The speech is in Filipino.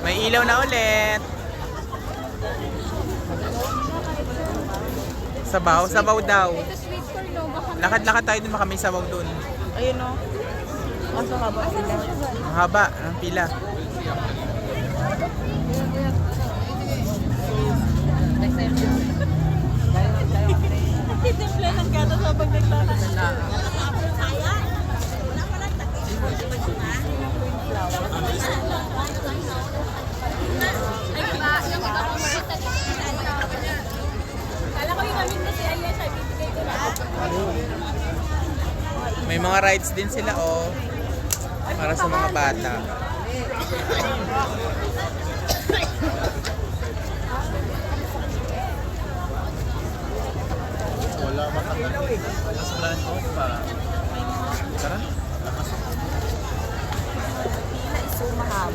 May ilaw na ulit. Sabaw, sabaw daw. Ito sweet corn, no? Baka Lakad-lakad tayo din, baka may sabaw doon. Ayun o. Kaso haba sila. Ang haba ng pila. Titimple ng gatas habang naglalakad. Kala ko yung amin na si Aya, siya bibigay ko na. May mga rides din sila, oh. Para sa mga bata. Wala matanggal. Mas brand off pa. Tara. Pila is so mahaba.